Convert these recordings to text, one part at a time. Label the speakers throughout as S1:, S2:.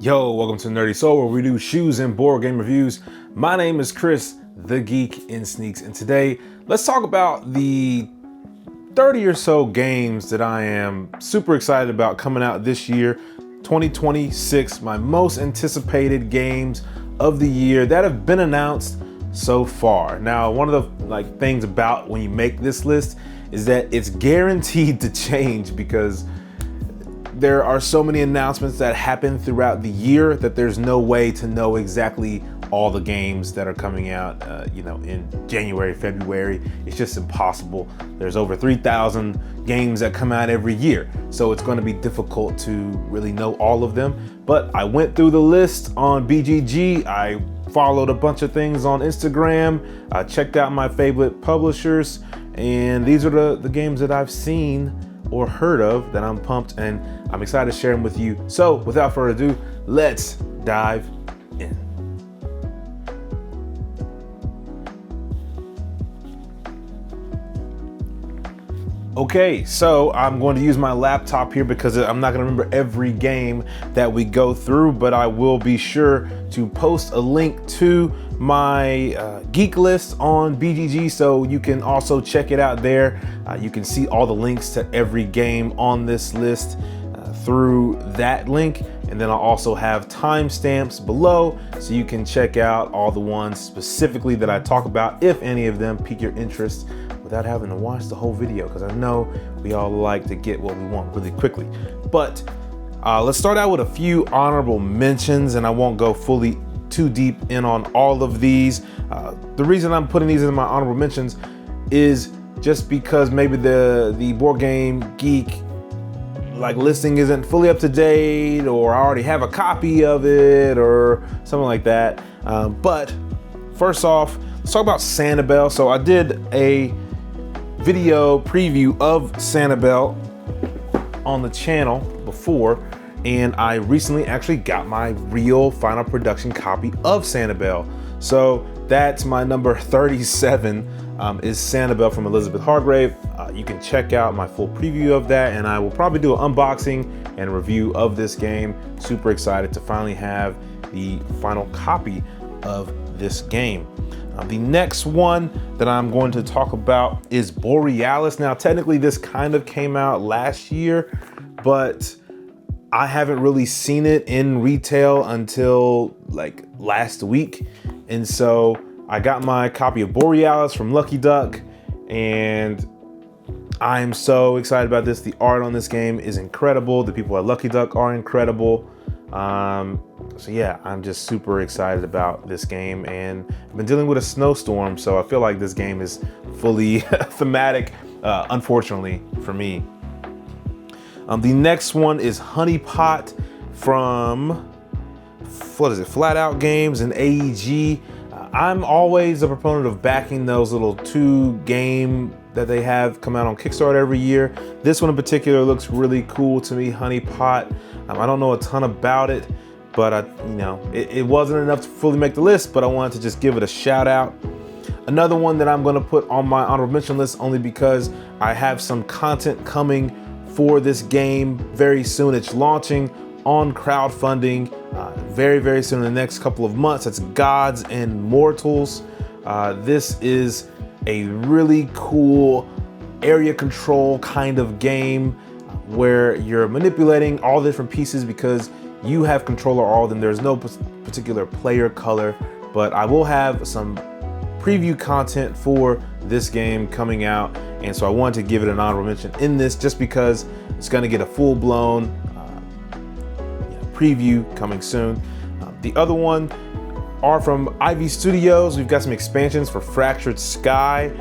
S1: Yo, welcome to Nerdy Soul, where we do shoes and board game reviews. My name is Chris, the Geek in Sneaks, and today let's talk about the 30 or so games that I am super excited about coming out this year, 2026, my most anticipated games of the year that have been announced so far. Now, one of the things about when you make this list is that it's guaranteed to change because there are so many announcements that happen throughout the year that there's no way to know exactly all the games that are coming out, in January, February. It's just impossible. There's over 3,000 games that come out every year, so it's going to be difficult to really know all of them. But I went through the list on BGG. I followed a bunch of things on Instagram. I checked out my favorite publishers, and these are the games that I've seen or heard of that I'm pumped and I'm excited to share them with you. So without further ado, let's dive in. Okay, so I'm going to use my laptop here because I'm not going to remember every game that we go through, but I will be sure to post a link to my geek list on BGG, so you can also check it out there. You can see all the links to every game on this list through that link, and then I'll also have timestamps below so you can check out all the ones specifically that I talk about if any of them pique your interest without having to watch the whole video, because I know we all like to get what we want really quickly. But let's start out with a few honorable mentions, and I won't go fully too deep in on all of these. The reason I'm putting these in my honorable mentions is just because maybe the Board Game Geek listing isn't fully up to date, or I already have a copy of it or something like that. But first off, let's talk about Sanibel. So I did a video preview of Sanibel on the channel before, and I recently actually got my real final production copy of Sanibel. So that's my number 37 is Sanibel from Elizabeth Hargrave. You can check out my full preview of that, and I will probably do an unboxing and review of this game. Super excited to finally have the final copy of this game. The next one that I'm going to talk about is Borealis. Now, technically this kind of came out last year, but I haven't really seen it in retail until last week. And so I got my copy of Borealis from Lucky Duck, and I'm so excited about this. The art on this game is incredible. The people at Lucky Duck are incredible. So yeah, I'm just super excited about this game, and I've been dealing with a snowstorm, so I feel like this game is fully thematic, unfortunately for me. The next one is Honey Pot from, Flat Out Games and AEG. I'm always a proponent of backing those little 2-game that they have come out on Kickstarter every year. This one in particular looks really cool to me, Honey Pot. I don't know a ton about it, but it wasn't enough to fully make the list, but I wanted to just give it a shout out. Another one that I'm gonna put on my honorable mention list only because I have some content coming for this game very soon. It's launching on crowdfunding very, very soon, in the next couple of months. It's Gods and Mortals. This is a really cool area control kind of game where you're manipulating all the different pieces because you have control of all of them. There's no particular player color, but I will have some preview content for this game coming out, and so I wanted to give it an honorable mention in this just because it's going to get a full-blown preview coming soon. The other one are from Ivy Studios. We've got some expansions for Fractured Sky.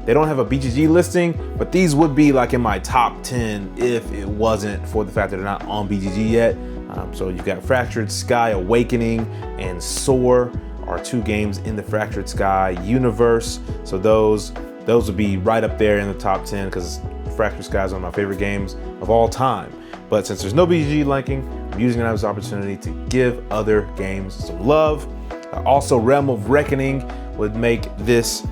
S1: They don't have a BGG listing, but these would be in my top 10 if it wasn't for the fact that they're not on BGG yet. So you've got Fractured Sky Awakening and Soar are 2 games in the Fractured Sky universe. So those would be right up there in the top 10 because Fractured Sky is one of my favorite games of all time. But since there's no BGG linking, I'm using it as an opportunity to give other games some love. Also, Realm of Reckoning would make this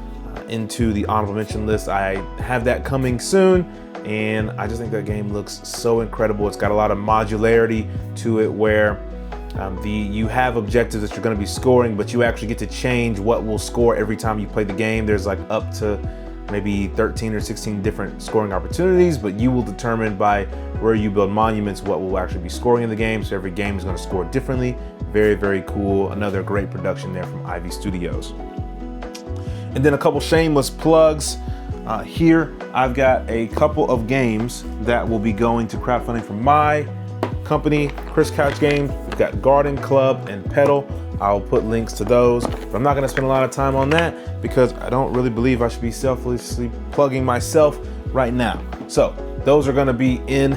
S1: into the honorable mention list. I have that coming soon, and I just think that game looks so incredible. It's got a lot of modularity to it where You have objectives that you're going to be scoring, but you actually get to change what will score every time you play the game. There's like up to maybe 13 or 16 different scoring opportunities, but you will determine by where you build monuments what will actually be scoring in the game. So every game is going to score differently. Very, very cool. Another great production there from Ivy Studios. And then a couple shameless plugs. Here I've got a couple of games that will be going to crowdfunding from my company, Chris Couch Games. We've got Garden Club and Pedal. I'll put links to those, but I'm not going to spend a lot of time on that because I don't really believe I should be selflessly plugging myself right now. So those are going to be in.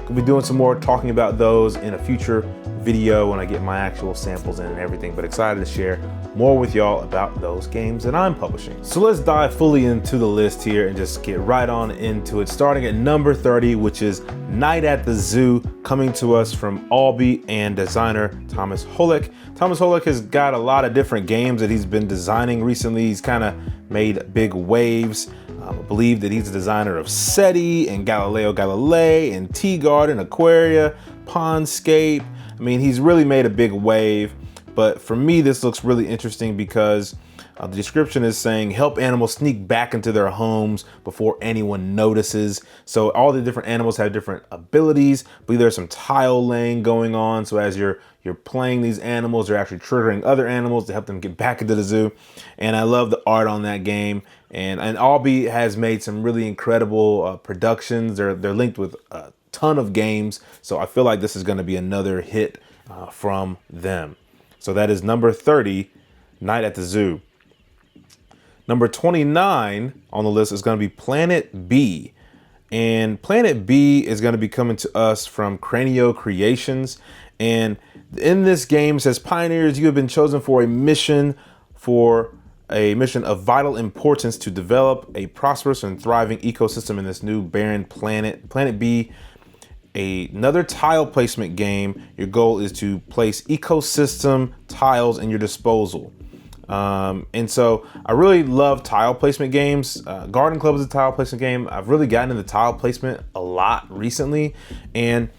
S1: We'll be doing some more talking about those in a future video when I get my actual samples in and everything, but excited to share more with y'all about those games that I'm publishing. So let's dive fully into the list here and just get right on into it, starting at number 30, which is Night at the Zoo, coming to us from Albee and designer Thomas Holick. Thomas Holick has got a lot of different games that he's been designing recently. He's kind of made big waves. I believe that he's a designer of SETI and Galileo Galilei and Tea Garden, Aquaria, Pondscape. I mean, he's really made a big wave, but for me, this looks really interesting because the description is saying help animals sneak back into their homes before anyone notices. So all the different animals have different abilities. I believe there's some tile laying going on. So as you're playing these animals, they're actually triggering other animals to help them get back into the zoo. And I love the art on that game. And Albee has made some really incredible productions. They're linked with a ton of games. So I feel like this is going to be another hit from them. So that is number 30, Night at the Zoo. Number 29 on the list is going to be Planet B. And Planet B is going to be coming to us from Cranio Creations. And in this game, it says, Pioneers, you have been chosen for a mission of vital importance to develop a prosperous and thriving ecosystem in this new barren planet. Planet B, another tile placement game. Your goal is to place ecosystem tiles in your disposal. And so I really love tile placement games. Garden Club is a tile placement game. I've really gotten into tile placement a lot recently, and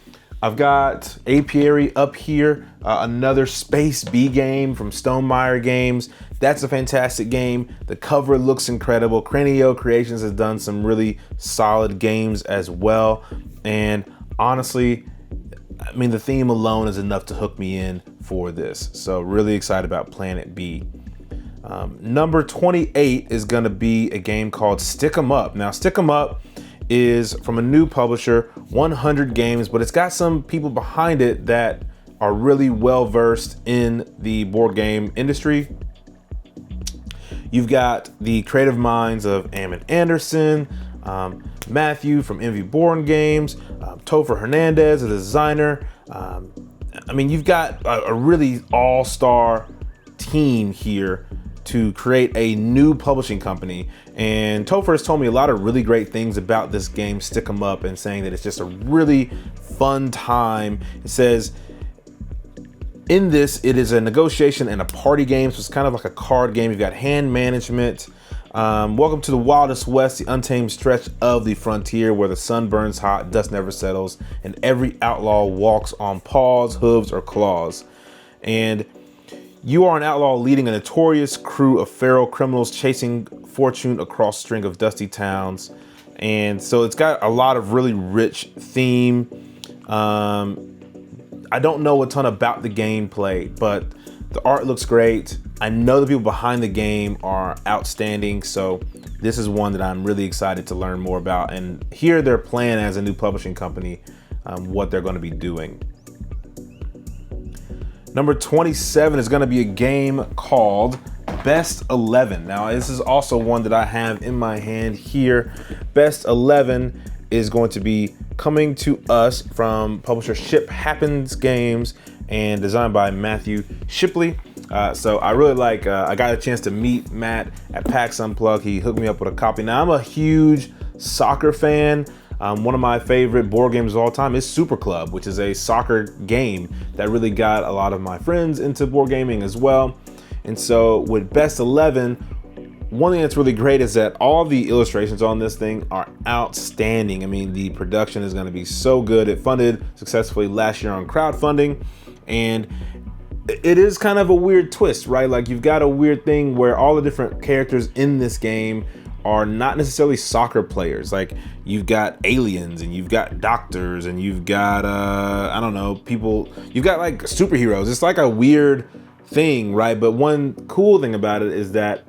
S1: I've got Apiary up here, another Space B game from Stonemaier Games. That's a fantastic game. The cover looks incredible. Cranio Creations has done some really solid games as well. And honestly, I mean, the theme alone is enough to hook me in for this. So really excited about Planet B. Number 28 is going to be a game called Stick 'em Up. Now, Stick 'em Up is from a new publisher, 100 Games, but it's got some people behind it that are really well versed in the board game industry. You've got the creative minds of Ammon Anderson, Matthew from Envy Board Games, Topher Hernandez, a designer. I mean, you've got a really all-star team here to create a new publishing company. And Topher has told me a lot of really great things about this game, Stick 'em Up, and saying that it's just a really fun time. It says, in this, it is a negotiation and a party game, so it's kind of like a card game. You've got hand management. Welcome to the wildest west, the untamed stretch of the frontier where the sun burns hot, dust never settles, and every outlaw walks on paws, hooves, or claws. And you are an outlaw leading a notorious crew of feral criminals chasing fortune across a string of dusty towns. And so it's got a lot of really rich theme. I don't know a ton about the gameplay, but the art looks great. I know the people behind the game are outstanding. So this is one that I'm really excited to learn more about and hear their plan as a new publishing company, what they're going to be doing. Number 27 is going to be a game called Best 11. Now, this is also one that I have in my hand here. Best 11 is going to be coming to us from publisher Ship Happens Games and designed by Matthew Shipley. So I really like, I got a chance to meet Matt at PAX Unplugged. He hooked me up with a copy. Now, I'm a huge soccer fan. One of my favorite board games of all time is Super Club, which is a soccer game that really got a lot of my friends into board gaming as well. And so with Best 11, one thing that's really great is that all the illustrations on this thing are outstanding. I mean, the production is going to be so good. It funded successfully last year on crowdfunding, and it is kind of a weird twist, right? Like, you've got a weird thing where all the different characters in this game are not necessarily soccer players. Like, you've got aliens, and you've got doctors, and you've got I don't know, people, you've got like superheroes. It's like a weird thing, right? But one cool thing about it is that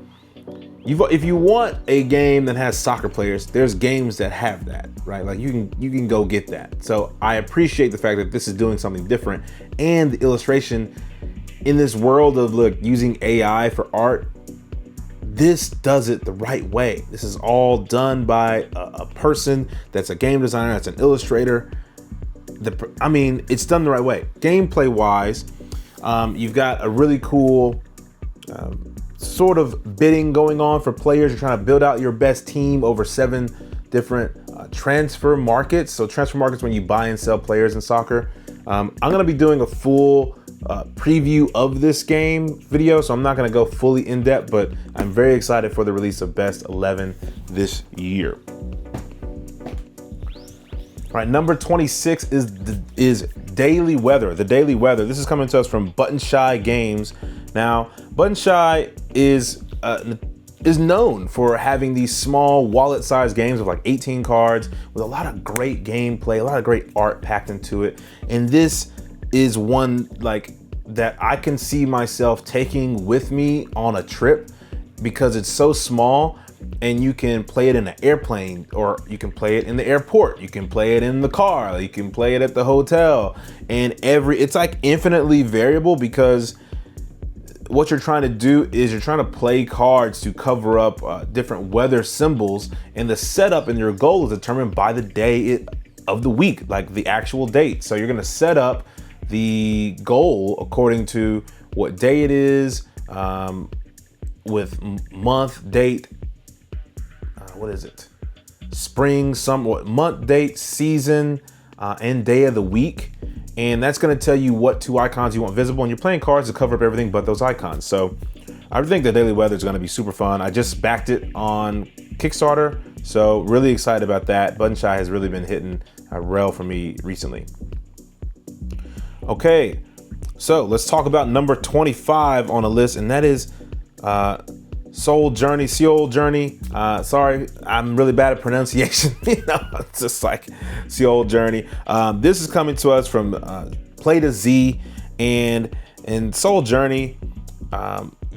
S1: if you want a game that has soccer players, there's games that have that, right? Like, you can go get that. So I appreciate the fact that this is doing something different, and the illustration in this world of, look, using AI for art, this does it the right way. This is all done by a person that's a game designer, that's an illustrator. I mean, it's done the right way. Gameplay wise, you've got a really cool sort of bidding going on for players. You're trying to build out your best team over 7 different transfer markets. So transfer markets, when you buy and sell players in soccer. I'm gonna be doing a full preview of this game video, so I'm not gonna go fully in depth, but I'm very excited for the release of Best 11 this year. All right, number 26 is Daily Weather. The Daily Weather. This is coming to us from Button Shy Games. Now, Button Shy is known for having these small wallet-sized games of like 18 cards with a lot of great gameplay, a lot of great art packed into it. And this is one like that I can see myself taking with me on a trip, because it's so small, and you can play it in an airplane, or you can play it in the airport, you can play it in the car, you can play it at the hotel, and it's like infinitely variable, because what you're trying to do is you're trying to play cards to cover up different weather symbols, and the setup and your goal is determined by the day of the week, like the actual date. So you're gonna set up the goal according to what day it is, with month, date, what is it? Spring, summer, month, date, season, and day of the week. And that's gonna tell you what 2 icons you want visible, and you're playing cards to cover up everything but those icons. So I think the Daily Weather is gonna be super fun. I just backed it on Kickstarter, so really excited about that. Button Shy has really been hitting a rail for me recently. Okay, so let's talk about number 25 on the list, and that is Seoul Journey. Sorry, I'm really bad at pronunciation. It's just like Seoul Journey. This is coming to us from Play to Z, and in Seoul Journey,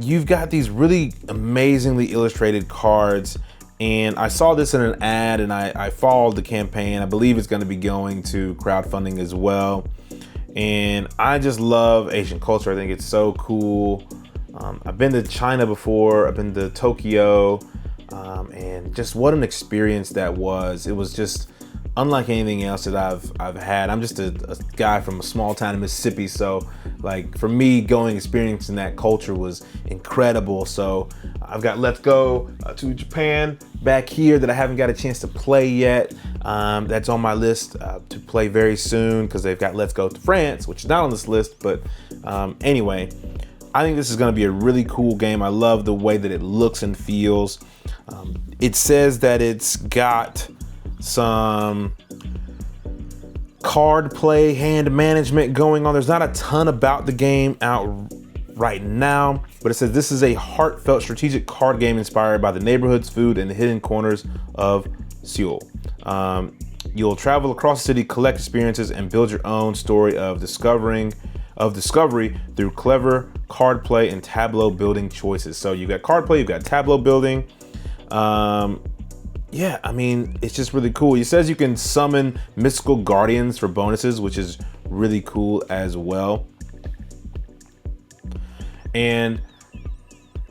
S1: you've got these really amazingly illustrated cards. And I saw this in an ad, and I followed the campaign. I believe it's going to be going to crowdfunding as well. And I just love Asian culture. I think it's so cool. I've been to China before, I've been to Tokyo, and just what an experience that was. It was just unlike anything else that I've had. I'm just a guy from a small town in Mississippi, so like for me, experiencing that culture was incredible. So I've got Let's Go to Japan back here that I haven't got a chance to play yet. That's on my list to play very soon, because they've got Let's Go to France, which is not on this list, but anyway, I think this is going to be a really cool game. I love the way that it looks and feels. It says that it's got some card play, hand management going on. There's not a ton about the game out right now, but it says this is a heartfelt strategic card game inspired by the neighborhoods, food, and the hidden corners of Seoul. You'll travel across the city, collect experiences, and build your own story of discovery through clever card play and tableau building choices. So you've got card play, you've got tableau building. Yeah, I mean, it's just really cool. It says you can summon mystical guardians for bonuses, which is really cool as well. And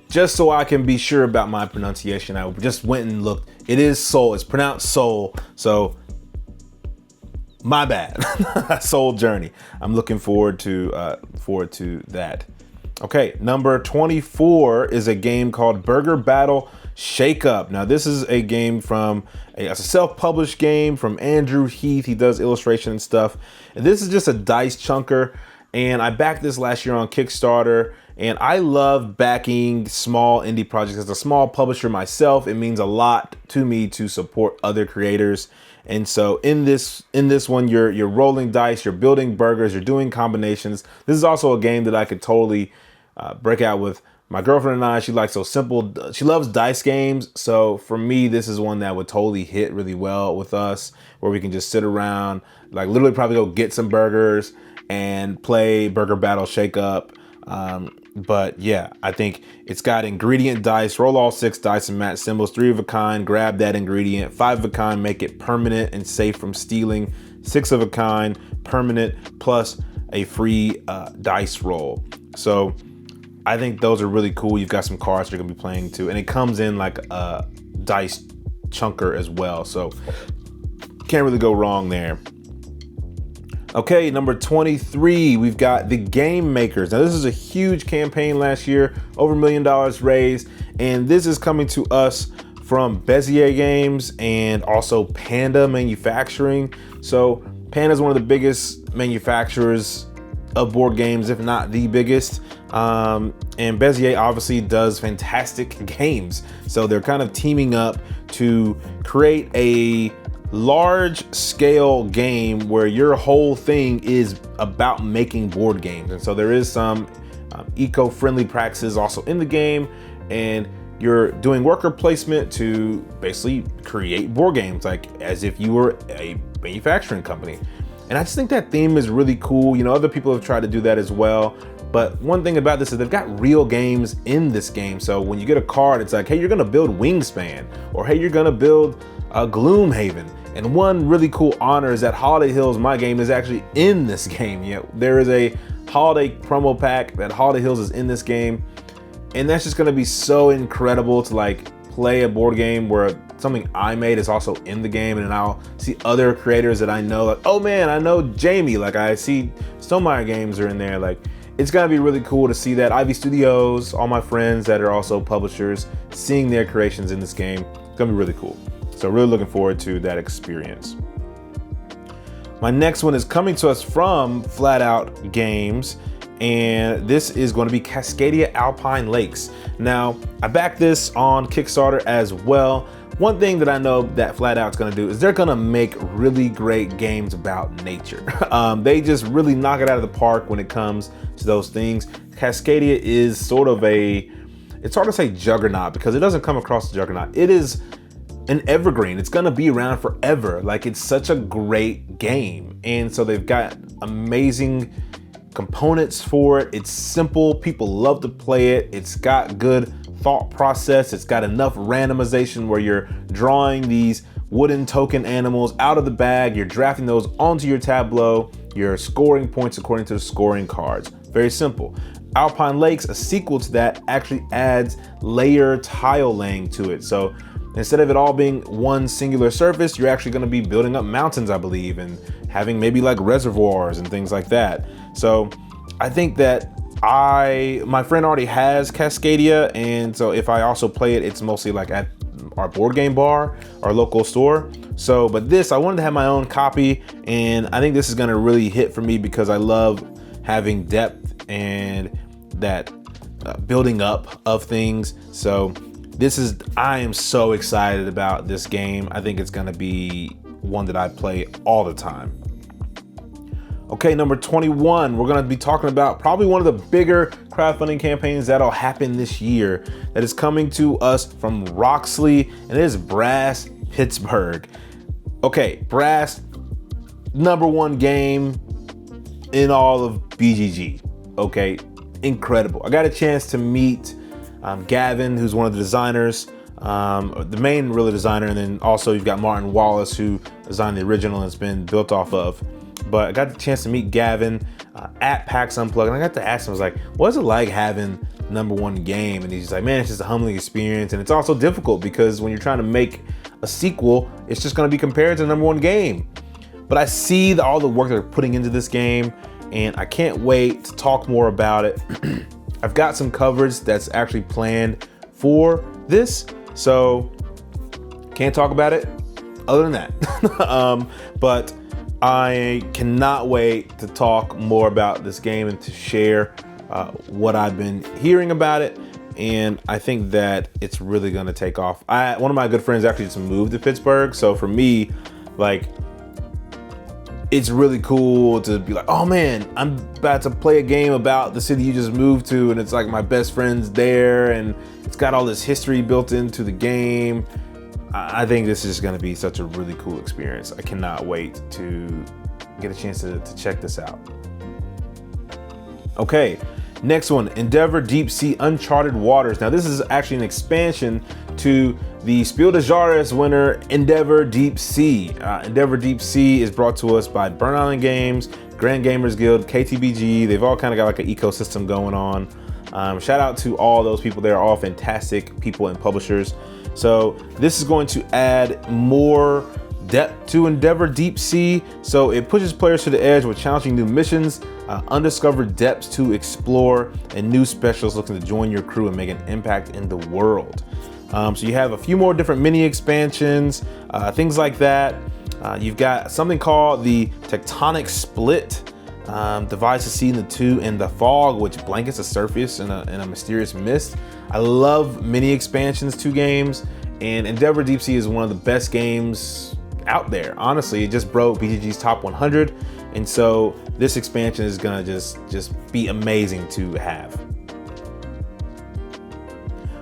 S1: just so I can be sure about my pronunciation, I just went and looked. It is Seoul. It's pronounced Seoul. So my bad. Seoul Journey. I'm looking forward to that. Okay, number 24 is a game called Burger Battle Shake Up. Now this is a game it's a self-published game from Andrew Heath. He does illustration and stuff. And this is just a dice chunker. And I backed this last year on Kickstarter, and I love backing small indie projects. As a small publisher myself, it means a lot to me to support other creators. And so in this one, you're rolling dice, you're building burgers, you're doing combinations. This is also a game that I could totally break out with my girlfriend and I. She likes so simple. She loves dice games. So for me, this is one that would totally hit really well with us, where we can just sit around, like literally probably go get some burgers and play Burger Battle Shake Up. But yeah, I think it's got ingredient dice, roll all 6 dice and match symbols, 3 of a kind, grab that ingredient, 5 of a kind, make it permanent and safe from stealing, 6 of a kind, permanent, plus a free dice roll. So I think those are really cool. You've got some cards you're gonna be playing too, and it comes in like a dice chunker as well. So can't really go wrong there. Okay, number 23, we've got the Game Makers. Now this is a huge campaign last year, over $1 million raised, and this is coming to us from Bezier Games and also Panda Manufacturing. So Panda is one of the biggest manufacturers of board games, if not the biggest. And Bezier obviously does fantastic games. So they're kind of teaming up to create a large scale game where your whole thing is about making board games. And so there is some eco-friendly practices also in the game, and you're doing worker placement to basically create board games like as if you were a manufacturing company. And I just think that theme is really cool. You know, other people have tried to do that as well. But one thing about this is they've got real games in this game. So when you get a card, it's like, hey, you're gonna build Wingspan, or hey, you're gonna build Gloomhaven. And one really cool honor is that Holiday Hills, my game, is actually in this game. Yeah, there is a holiday promo pack that Holiday Hills is in this game. And that's just gonna be so incredible to like play a board game where something I made is also in the game, and I'll see other creators that I know, like, oh man, I know Jamie, like I see Stonemeyer games are in there. Like, it's gonna be really cool to see that. Ivy Studios, all my friends that are also publishers, seeing their creations in this game, it's gonna be really cool. So really looking forward to that experience. My next one is coming to us from Flat Out Games, and this is going to be Cascadia Alpine Lakes. Now, I backed this on Kickstarter as well. One thing that I know that Flat Out's gonna do is they're gonna make really great games about nature. They just really knock it out of the park when it comes to those things. Cascadia is sort of it's hard to say juggernaut because it doesn't come across as juggernaut. It is an evergreen. It's gonna be around forever. Like, it's such a great game. And so they've got amazing components for it. It's simple, people love to play it. It's got good thought process. It's got enough randomization where you're drawing these wooden token animals out of the bag, you're drafting those onto your tableau, you're scoring points according to the scoring cards. Very simple. Alpine Lakes, a sequel to that, actually adds layer tile laying to it. So instead of it all being one singular surface, you're actually going to be building up mountains, I believe, and having maybe like reservoirs and things like that. So I think that my friend already has Cascadia, and so if I also play it, it's mostly like at our board game bar, our local store. So, but this, I wanted to have my own copy, and I think this is going to really hit for me because I love having depth and that building up of things. So I am so excited about this game. I think it's gonna be one that I play all the time. Okay, number 21, we're gonna be talking about probably one of the bigger crowdfunding campaigns that'll happen this year that is coming to us from Roxley, and it is Brass Pittsburgh. Okay, Brass, #1 game in all of BGG. Okay, incredible. I got a chance to meet Gavin, who's one of the designers, the main really designer, and then also you've got Martin Wallace, who designed the original and it's been built off of. But I got the chance to meet Gavin at PAX Unplugged, and I got to ask him, I was like, what's it like having #1 game? And he's like, man, it's just a humbling experience, and it's also difficult because when you're trying to make a sequel, it's just going to be compared to the #1 game. But I see all the work they're putting into this game, and I can't wait to talk more about it. I've got some coverage that's actually planned for this, so can't talk about it other than that. But I cannot wait to talk more about this game and to share what I've been hearing about it. And I think that it's really gonna take off. One of my good friends actually just moved to Pittsburgh. So for me, like, it's really cool to be like, oh man, I'm about to play a game about the city you just moved to. And it's like my best friend's there and it's got all this history built into the game. I think this is gonna be such a really cool experience. I cannot wait to get a chance to check this out. Okay, next one, Endeavor Deep Sea Uncharted Waters. Now this is actually an expansion to the Spiel des Jahres winner, Endeavor Deep Sea. Endeavor Deep Sea is brought to us by Burn Island Games, Grand Gamers Guild, KTBG. They've all kind of got like an ecosystem going on. Shout out to all those people. They're all fantastic people and publishers. So this is going to add more depth to Endeavor Deep Sea. So it pushes players to the edge with challenging new missions, undiscovered depths to explore, and new specialists looking to join your crew and make an impact in the world. So you have a few more different mini expansions, things like that. You've got something called the Tectonic Split, divides the sea into two, and the fog, which blankets the surface in a mysterious mist. I love mini expansions to games, and Endeavor Deep Sea is one of the best games out there. Honestly, it just broke BGG's top 100, and so this expansion is gonna just be amazing to have.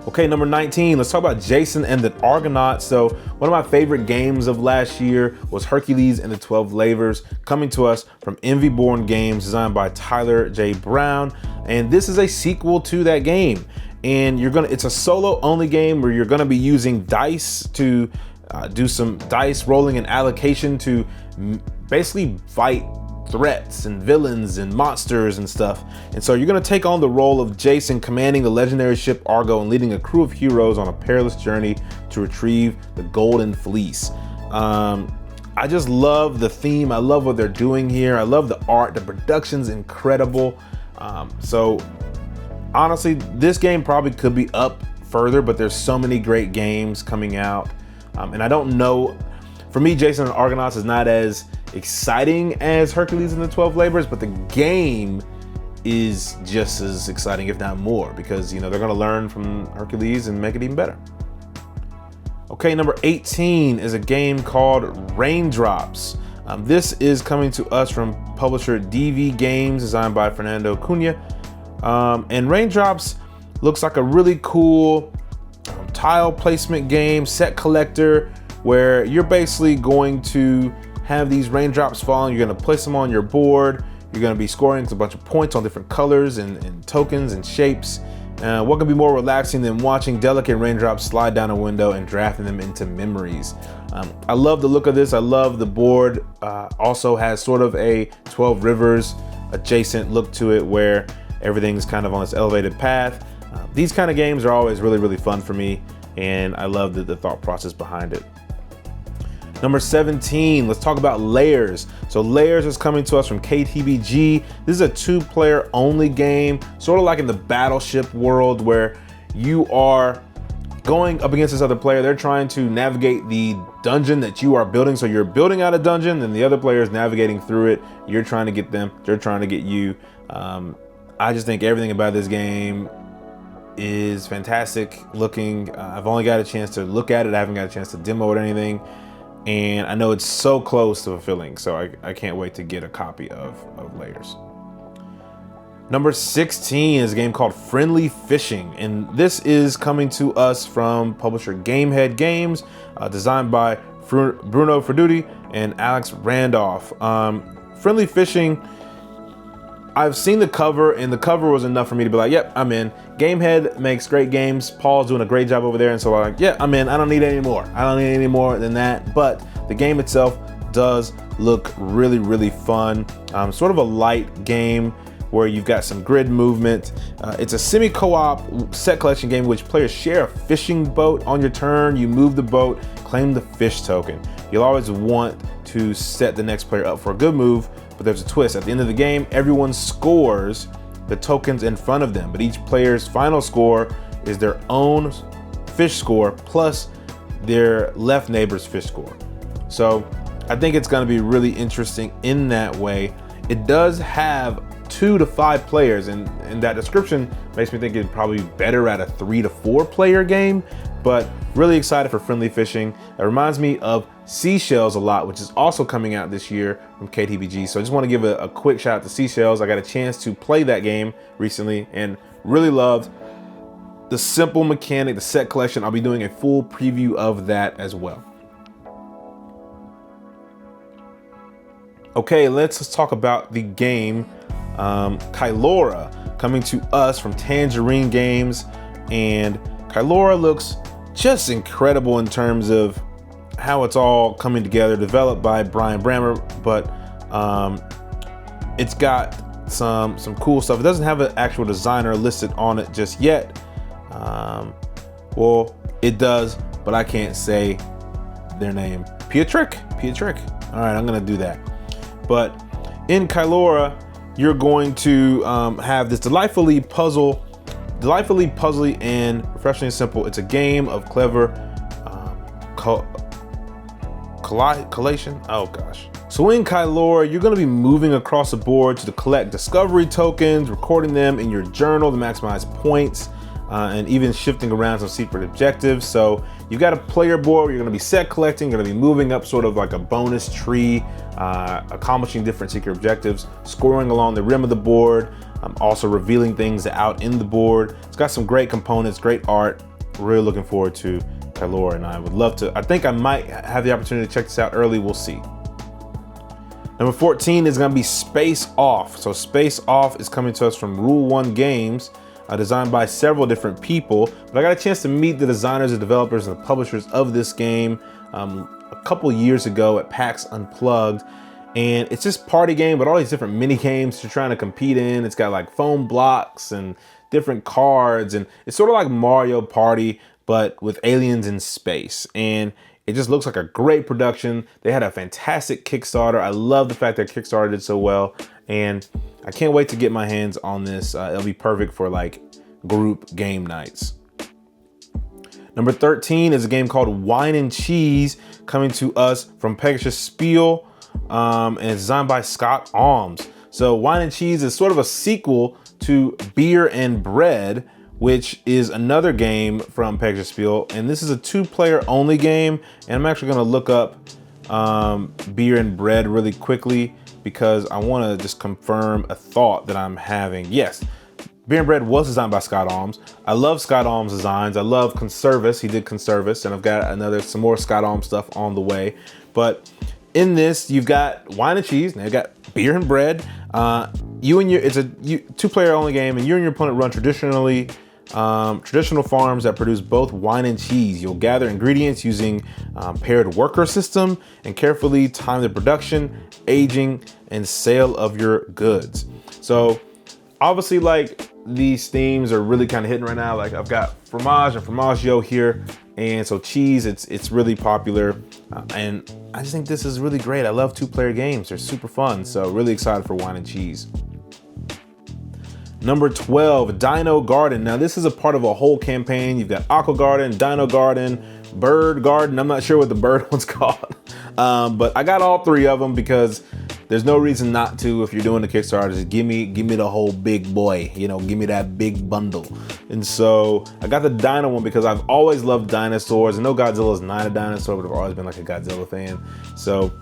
S1: Okay, number 19, let's talk about Jason and the Argonauts. So one of my favorite games of last year was Hercules and the 12 Lavers, coming to us from Envy Born Games, designed by Tyler J. Brown. And this is a sequel to that game. And it's a solo only game where you're gonna be using dice to do some dice rolling and allocation to basically fight threats and villains and monsters and stuff. And so you're gonna take on the role of Jason, commanding the legendary ship Argo and leading a crew of heroes on a perilous journey to retrieve the Golden Fleece. I just love the theme. I love what they're doing here. I love the art. The production's incredible. So honestly, this game probably could be up further, but there's so many great games coming out. And I don't know, for me, Jason and Argonauts is not as exciting as Hercules and the 12 Labors, but the game is just as exciting, if not more, because they're gonna learn from Hercules and make it even better. Okay, number 18 is a game called Raindrops. This is coming to us from publisher DV Games, designed by Fernando Cunha. And Raindrops looks like a really cool tile placement game, set collector, where you're basically going to have these raindrops falling. You're gonna place them on your board. You're gonna be scoring a bunch of points on different colors and tokens and shapes. What can be more relaxing than watching delicate raindrops slide down a window and drafting them into memories? I love the look of this. I love the board. Also has sort of a 12 Rivers adjacent look to it, where everything's kind of on this elevated path. These kind of games are always really, really fun for me, and I love the thought process behind it. Number 17, let's talk about Layers. So Layers is coming to us from KTBG. This is a 2-player only game, sort of like in the Battleship world, where you are going up against this other player. They're trying to navigate the dungeon that you are building. So you're building out a dungeon, and the other player is navigating through it. You're trying to get them, they're trying to get you. I just think everything about this game is fantastic looking. I've only got a chance to look at it. I haven't got a chance to demo it or anything. And I know it's so close to fulfilling, so I can't wait to get a copy of Layers. Number 16 is a game called Friendly Fishing, and this is coming to us from publisher Gamehead Games, designed by Bruno Ferduti and Alex Randolph. Friendly Fishing, I've seen the cover, and the cover was enough for me to be like, yep, I'm in. Gamehead makes great games. Paul's doing a great job over there, and so I'm like, yeah, I'm in. I don't need any more. I don't need any more than that. But the game itself does look really, really fun. Sort of a light game where you've got some grid movement. It's a semi-co-op set collection game in which players share a fishing boat. On your turn, you move the boat, claim the fish token. You'll always want to set the next player up for a good move, but there's a twist. At the end of the game, everyone scores the tokens in front of them, but each player's final score is their own fish score plus their left neighbor's fish score. So I think it's going to be really interesting in that way. It does have 2 to 5 players, and that description makes me think it'd probably be better at a 3 to 4 player game, but really excited for friendly fishing. It reminds me of Seashells a lot, which is also coming out this year from KTBG. So I just want to give a quick shout out to Seashells. I got a chance to play that game recently and really loved the simple mechanic, the set collection. I'll be doing a full preview of that as well. Okay, let's talk about the game Kylora, coming to us from Tangerine Games. And Kylora looks just incredible in terms of how it's all coming together, developed by Brian Brammer, but it's got some cool stuff. It doesn't have an actual designer listed on it just yet. Well, it does, but I can't say their name. Pietrick. All right, I'm gonna do that. But in Kylora, you're going to have this delightfully puzzly and refreshingly simple. It's a game of clever collation. Oh gosh. So in Kylora, you're going to be moving across the board to collect discovery tokens, recording them in your journal to maximize points, and even shifting around some secret objectives. So you've got a player board where you're going to be set collecting, you're going to be moving up sort of like a bonus tree, accomplishing different secret objectives, scoring along the rim of the board, also revealing things out in the board. It's got some great components, great art. Really looking forward to Kylora, and I would love to. I think I might have the opportunity to check this out early. We'll see. Number 14 is going to be Space Off. So Space Off is coming to us from Rule 1 Games, designed by several different people. But I got a chance to meet the designers, the developers, and the publishers of this game a couple years ago at PAX Unplugged. And it's just party game, but all these different mini games you're trying to compete in. It's got like foam blocks and different cards, and it's sort of like Mario Party, but with aliens in space. And it just looks like a great production. They had a fantastic Kickstarter. I love the fact that Kickstarter did so well, and I can't wait to get my hands on this. It'll be perfect for like group game nights. Number 13 is a game called Wine and Cheese, coming to us from Pegasus Spiel, and it's designed by Scott Alms. So Wine and Cheese is sort of a sequel to Beer and Bread, which is another game from Pegasus Spiel, and this is a 2-player only game. And I'm actually going to look up Beer and Bread really quickly because I want to just confirm a thought that I'm having. Yes, Beer and Bread was designed by Scott Alms. I love Scott Alms designs. I love Conservice. He did Conservice, and I've got some more Scott Alms stuff on the way. But in this, you've got Wine and Cheese. Now you've got Beer and Bread. It's a 2-player only game, and you and your opponent run traditional farms that produce both wine and cheese. You'll gather ingredients using paired worker system and carefully time the production, aging, and sale of your goods. So obviously, like, these themes are really kind of hitting right now. Like, I've got fromage and fromaggio here, and so cheese, it's really popular, and I just think this is really great. I love 2-player games. They're super fun, so really excited for Wine and Cheese. Number 12, Dino Garden. Now this is a part of a whole campaign. You've got Aqua Garden, Dino Garden, Bird Garden. I'm not sure what the bird one's called, but I got all 3 of them because there's no reason not to. If you're doing the Kickstarter, just give me the whole big boy, give me that big bundle. And so I got the Dino one because I've always loved dinosaurs. I know Godzilla's not a dinosaur, but I've always been like a Godzilla fan. So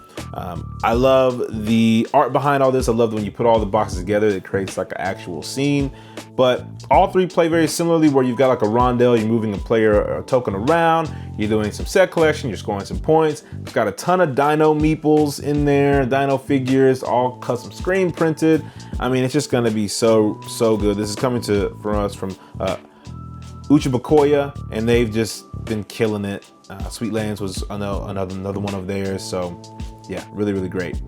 S1: I love the art behind all this. I love when you put all the boxes together, it creates like an actual scene. But all 3 play very similarly, where you've got like a rondel, you're moving a player or a token around, you're doing some set collection, you're scoring some points. It's got a ton of dino meeples in there, dino figures, all custom screen printed. I mean, it's just gonna be so good. This is coming from us from Uchibakoya, and they've just been killing it. Sweetlands was another one of theirs. So yeah, really great.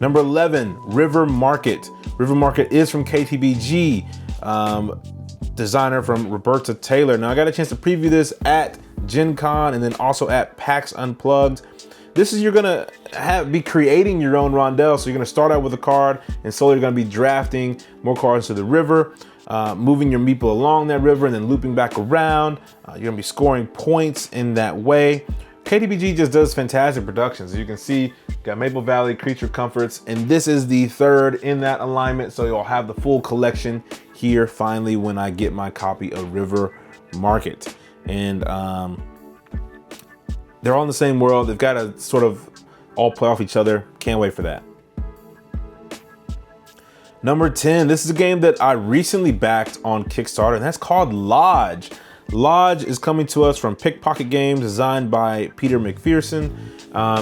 S1: Number 11, River Market. River Market is from KTBG, designer from Roberta Taylor. Now I got a chance to preview this at Gen Con and then also at PAX Unplugged. This is, you're gonna be creating your own rondel. So you're gonna start out with a card, and slowly you're gonna be drafting more cards to the river, moving your meeple along that river and then looping back around. You're gonna be scoring points in that way. KTBG just does fantastic productions. As you can see, got Maple Valley, Creature Comforts, and this is the third in that alignment. So you'll have the full collection here finally when I get my copy of River Market. And they're all in the same world. They've got to sort of all play off each other. Can't wait for that. Number 10, this is a game that I recently backed on Kickstarter, and that's called Lodge. Lodge is coming to us from Pickpocket Games, designed by Peter McPherson.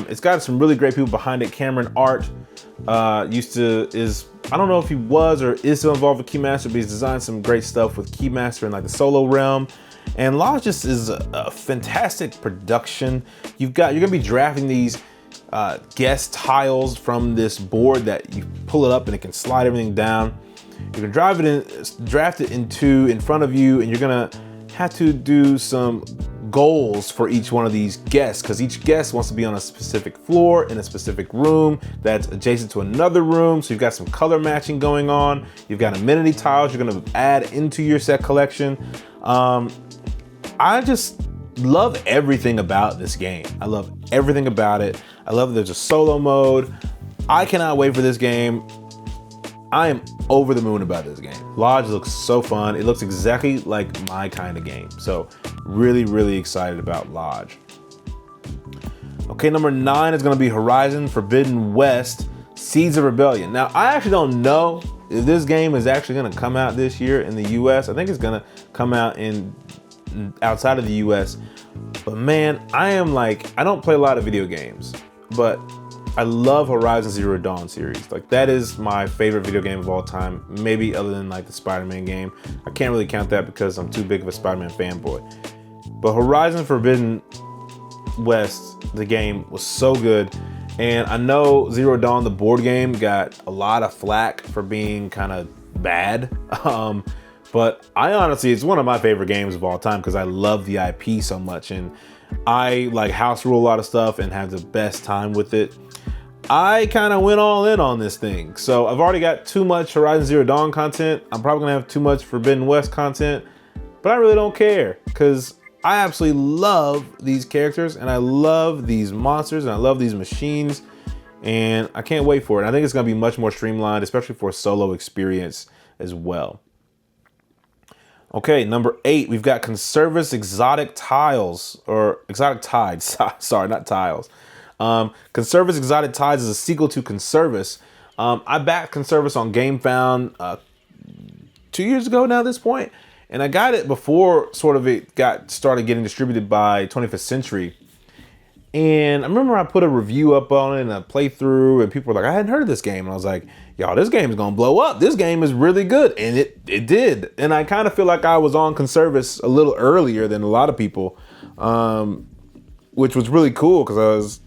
S1: It's got some really great people behind it. Cameron Art I don't know if he was or is still involved with Keymaster, but he's designed some great stuff with Keymaster in like the solo realm. And Lodge just is a fantastic production. You're gonna be drafting these guest tiles from this board that you pull it up and it can slide everything down. You can draft it in front of you, and you're gonna have to do some goals for each one of these guests, because each guest wants to be on a specific floor in a specific room that's adjacent to another room. So you've got some color matching going on. You've got amenity tiles you're gonna add into your set collection. I just love everything about this game. I love everything about it. I love that there's a solo mode. I cannot wait for this game. I am over the moon about this game. Lodge looks so fun. It looks exactly like my kind of game. So really, really excited about Lodge. Okay, number 9 is gonna be Horizon Forbidden West, Seeds of Rebellion. Now, I actually don't know if this game is actually gonna come out this year in the US. I think it's gonna come out outside of the US. But man, I don't play a lot of video games, but I love Horizon Zero Dawn series. Like, that is my favorite video game of all time, maybe other than like the Spider-Man game. I can't really count that because I'm too big of a Spider-Man fanboy. But Horizon Forbidden West, the game, was so good. And I know Zero Dawn, the board game, got a lot of flack for being kind of bad. But I honestly, it's one of my favorite games of all time because I love the IP so much, and I like house rule a lot of stuff and have the best time with it. I kind of went all in on this thing. So I've already got too much Horizon Zero Dawn content. I'm probably gonna have too much Forbidden West content, but I really don't care because I absolutely love these characters and I love these monsters and I love these machines, and I can't wait for it. I think it's gonna be much more streamlined, especially for a solo experience as well. Okay, number 8, we've got Conservus Exotic Tiles, or Exotic Tides, sorry, not Tiles. Conservus Exotic Tides is a sequel to Conservus. I backed Conservus on GameFound 2 years ago now at this point, and I got it before sort of it started getting distributed by 25th Century. And I remember I put a review up on it and a playthrough, and people were like, I hadn't heard of this game. And I was like, y'all, this game is gonna blow up. This game is really good. And it did. And I kind of feel like I was on Conservus a little earlier than a lot of people, which was really cool because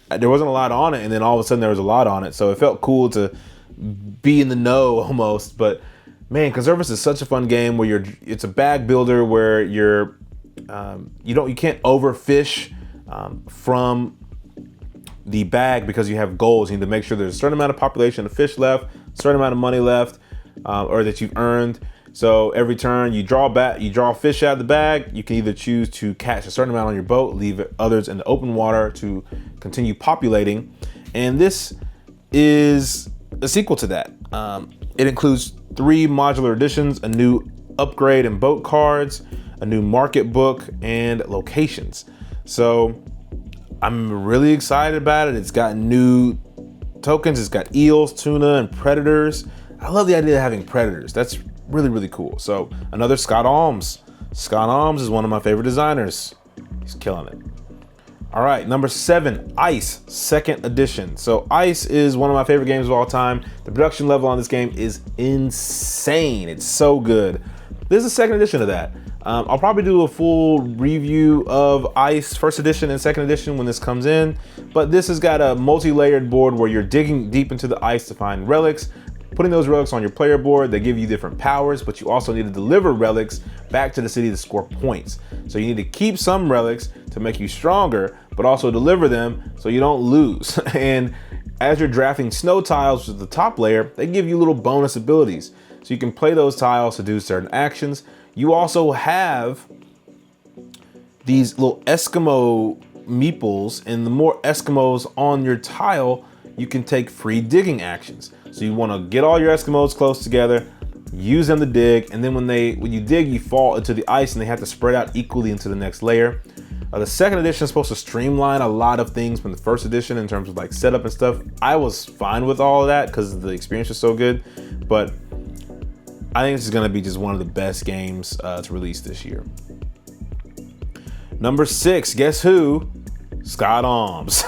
S1: there wasn't a lot on it, and then all of a sudden there was a lot on it. So it felt cool to be in the know almost. But man, Conservus is such a fun game where it's a bag builder where you can't overfish from the bag because you have goals. You need to make sure there's a certain amount of population of fish left, a certain amount of money left, or that you've earned. So every turn you draw fish out of the bag. You can either choose to catch a certain amount on your boat, leave others in the open water to continue populating. And this is a sequel to that. It includes 3 modular additions, a new upgrade and boat cards, a new market book, and locations. So I'm really excited about it. It's got new tokens. It's got eels, tuna, and predators. I love the idea of having predators. That's really, really cool. So another Scott Alms. Scott Alms is one of my favorite designers. He's killing it. All right, number 7, Ice, 2nd edition. So Ice is one of my favorite games of all time. The production level on this game is insane. It's so good. This is the 2nd edition of that. I'll probably do a full review of Ice 1st edition and 2nd edition when this comes in, but this has got a multi-layered board where you're digging deep into the ice to find relics, putting those relics on your player board. They give you different powers, but you also need to deliver relics back to the city to score points. So you need to keep some relics to make you stronger, but also deliver them so you don't lose. And as you're drafting snow tiles with the top layer, they give you little bonus abilities. So you can play those tiles to do certain actions. You also have these little Eskimo meeples and the more Eskimos on your tile, you can take free digging actions. So you want to get all your Eskimos close together, use them to dig, and then when you dig, you fall into the ice and they have to spread out equally into the next layer. The second edition is supposed to streamline a lot of things from the first edition in terms of like setup and stuff. I was fine with all of that because the experience was so good, but I think this is going to be just one of the best games to release this year. Number 6, guess who? Scott Alms.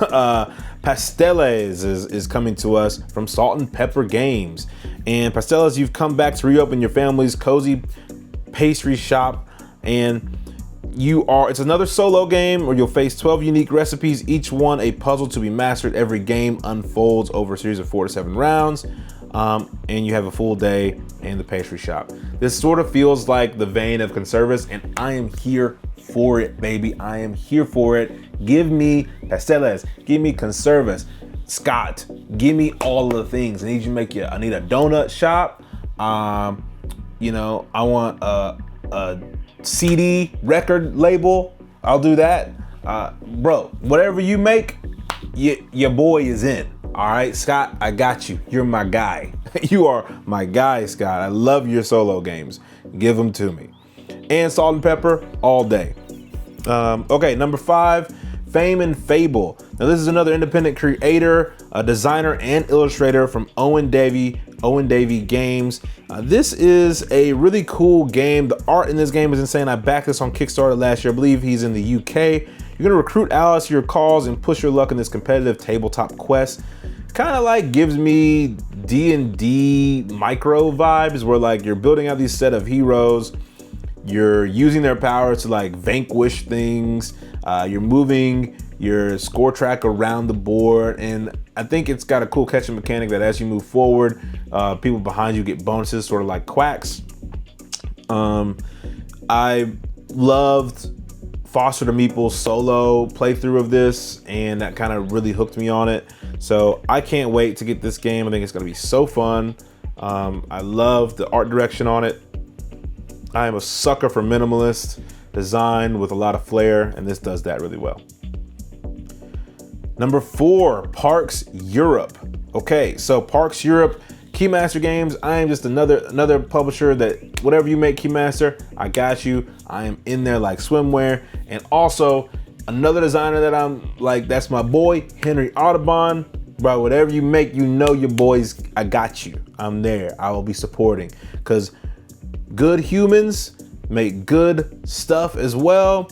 S1: Pasteles is coming to us from Salt and Pepper Games. And Pasteles, you've come back to reopen your family's cozy pastry shop, and it's another solo game where you'll face 12 unique recipes, each one a puzzle to be mastered. Every game unfolds over a series of 4 to 7 rounds, and you have a full day in the pastry shop. This sort of feels like the vein of Conservus, and I am here for it, baby. I am here for it. Give me Pasteles, give me Conservus. Scott, give me all of the things. I need a donut shop. I want a CD record label. I'll do that. Bro, whatever you make, your boy is in. All right, Scott, I got you. You're my guy. You are my guy, Scott. I love your solo games. Give them to me. And Salt and Pepper all day. Okay, number 5, Fame and Fable. Now this is another independent creator, a designer and illustrator from Owen Davey Games. This is a really cool game. The art in this game is insane. I backed this on Kickstarter last year. I believe he's in the UK. You're gonna recruit allies to your cause and push your luck in this competitive tabletop quest. Kind of like gives me D&D micro vibes, where like you're building out these set of heroes. You're using their powers to like vanquish things. You're moving your score track around the board, and I think it's got a cool catching mechanic that as you move forward, people behind you get bonuses, sort of like quacks. I loved Foster the Meeple's solo playthrough of this, and that kind of really hooked me on it. So I can't wait to get this game. I think it's gonna be so fun. I love the art direction on it. I am a sucker for minimalist design with a lot of flair, and this does that really well. Number 4, Parks Europe. Okay, so Parks Europe, Keymaster Games. I am just another publisher that whatever you make, Keymaster, I got you. I am in there like swimwear. And also another designer that I'm like, that's my boy, Henry Audubon. Bro, whatever you make, your boys, I got you. I'm there. I will be supporting, because good humans make good stuff as well.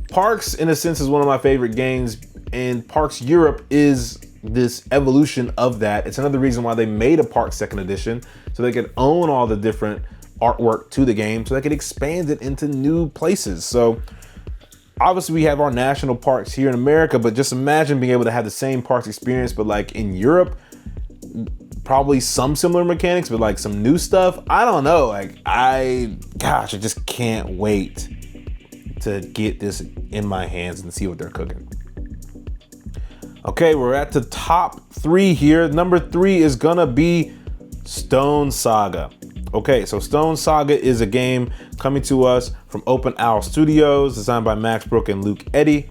S1: Parks, in a sense, is one of my favorite games, and Parks Europe is this evolution of that. It's another reason why they made a Parks second edition, so they could own all the different artwork to the game, so they could expand it into new places. So obviously we have our national parks here in America, but just imagine being able to have the same parks experience, but like in Europe, probably some similar mechanics, but like some new stuff. I don't know. Like I just can't wait to get this in my hands and see what they're cooking. Okay, we're at the top 3 here. Number 3 is gonna be Stone Saga. Okay, so Stone Saga is a game coming to us from Open Owl Studios, designed by Max Brook and Luke Eddy.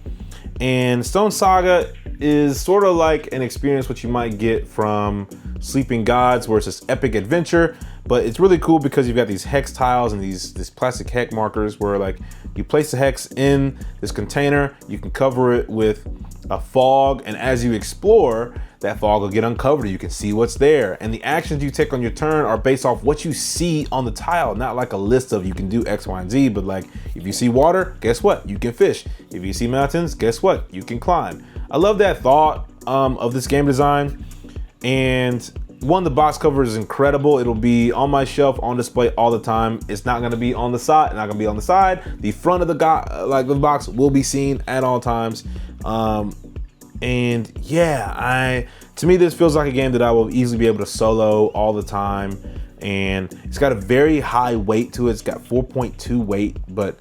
S1: And Stone Saga is sort of like an experience what you might get from Sleeping Gods, where it's this epic adventure, but it's really cool because you've got these hex tiles and these plastic hex markers where like you place the hex in this container, you can cover it with a fog, and as you explore, that fog will get uncovered. You can see what's there, and the actions you take on your turn are based off what you see on the tile, not like a list of you can do X, Y, and Z, but like if you see water, guess what? You can fish. If you see mountains, guess what? You can climb. I love that thought of this game design, and one, the box cover is incredible. It'll be on my shelf on display all the time. It's not gonna be on the side, The front of the box will be seen at all times. And yeah, to me, this feels like a game that I will easily be able to solo all the time. And it's got a very high weight to it. It's got 4.2 weight, but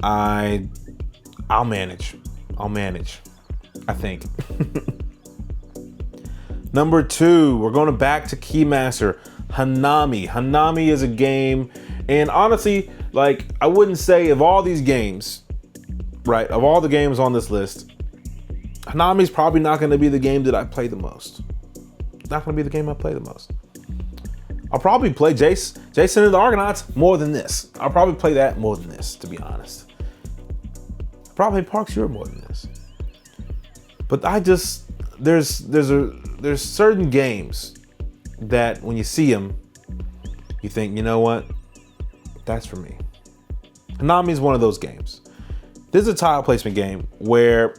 S1: I'll manage, I think. Number 2, we're going back to Keymaster, Hanami. Hanami is a game, and honestly, like I wouldn't say of all these games, right, of all the games on this list, Hanami's probably not going to be the game that I play the most. Not going to be the game I play the most. I'll probably play Jason and the Argonauts more than this. I'll probably play that more than this, to be honest. I'll probably play Parks You're more than this. But I just, there's certain games that when you see them, you think, you know what? That's for me. Hanami is one of those games. This is a tile placement game where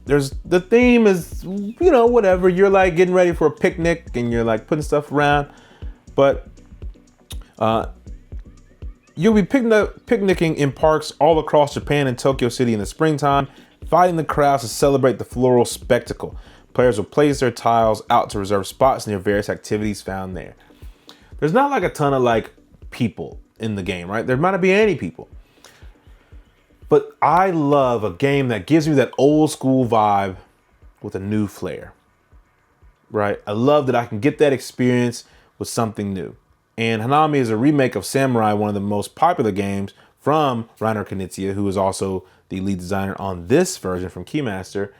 S1: the theme is, you know, whatever. You're like getting ready for a picnic and you're like putting stuff around, but you'll be picnicking in parks all across Japan and Tokyo City in the springtime, fighting the crowds to celebrate the floral spectacle. Players will place their tiles out to reserve spots near various activities found there. There's not like a ton of like people in the game, right? There might not be any people. But I love a game that gives me that old school vibe with a new flair, right? I love that I can get that experience with something new. And Hanami is a remake of Samurai, one of the most popular games from Reiner Knizia, who is also the lead designer on this version from Keymaster.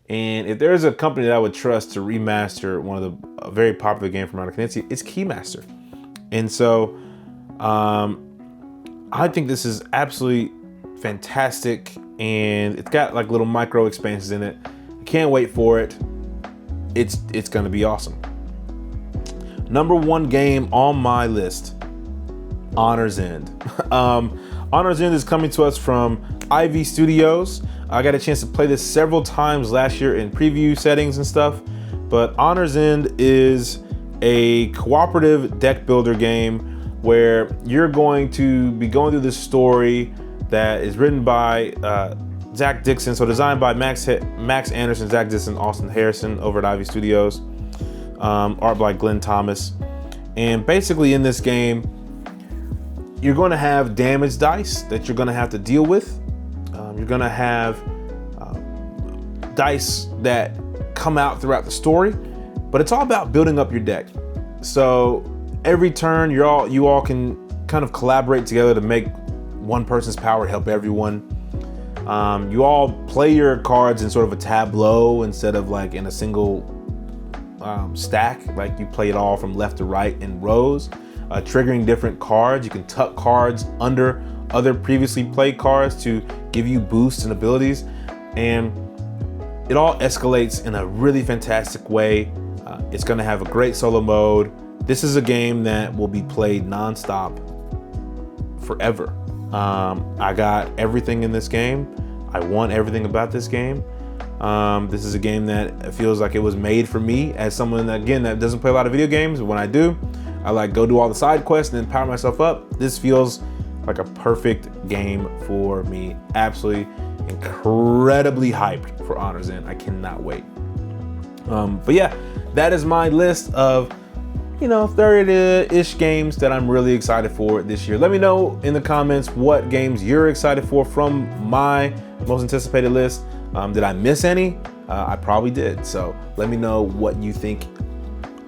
S1: And if there's a company that I would trust to remaster a very popular game from Reiner Knizia, it's Keymaster. And so I think this is absolutely fantastic, and it's got like little micro expansions in it. I can't wait for it. It's gonna be awesome. Number one game on my list, Honor's End. Honor's End is coming to us from Ivy Studios. I got a chance to play this several times last year in preview settings and stuff, but Honor's End is a cooperative deck builder game where you're going to be going through this story that is written by Zach Dixon, so designed by Max Anderson, Zach Dixon, Austin Harrison over at Ivy Studios, art by Glenn Thomas. And basically in this game, you're going to have damage dice that you're going to have to deal with. You're going to have dice that come out throughout the story, but it's all about building up your deck. So every turn, you all can kind of collaborate together to make one person's power help everyone. You all play your cards in sort of a tableau instead of like in a single stack. Like you play it all from left to right in rows, triggering different cards. You can tuck cards under other previously played cards to give you boosts and abilities. And it all escalates in a really fantastic way. It's gonna have a great solo mode. This is a game that will be played nonstop forever. I got everything in this game. I want everything about this game. This is a game that feels like it was made for me as someone that, again, that doesn't play a lot of video games. But when I do, I like go do all the side quests and then power myself up. This feels like a perfect game for me. Absolutely incredibly hyped for Honor's End. I cannot wait. But yeah, that is my list of 30-ish games that I'm really excited for this year. Let me know in the comments what games you're excited for from my most anticipated list. Did I miss any? I probably did. So let me know what you think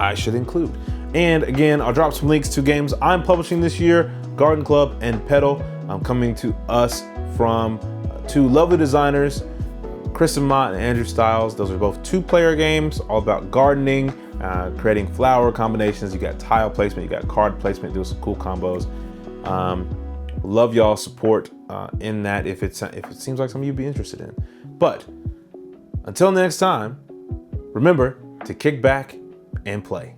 S1: I should include. And again, I'll drop some links to games I'm publishing this year, Garden Club and Pedal. Coming to us from two lovely designers, Chris Amott and Andrew Stiles. Those are both 2-player games, all about gardening, creating flower combinations. You got tile placement, you got card placement, doing some cool combos. Love y'all's support in that if it seems like something you'd be interested in. But until next time, remember to kick back and play.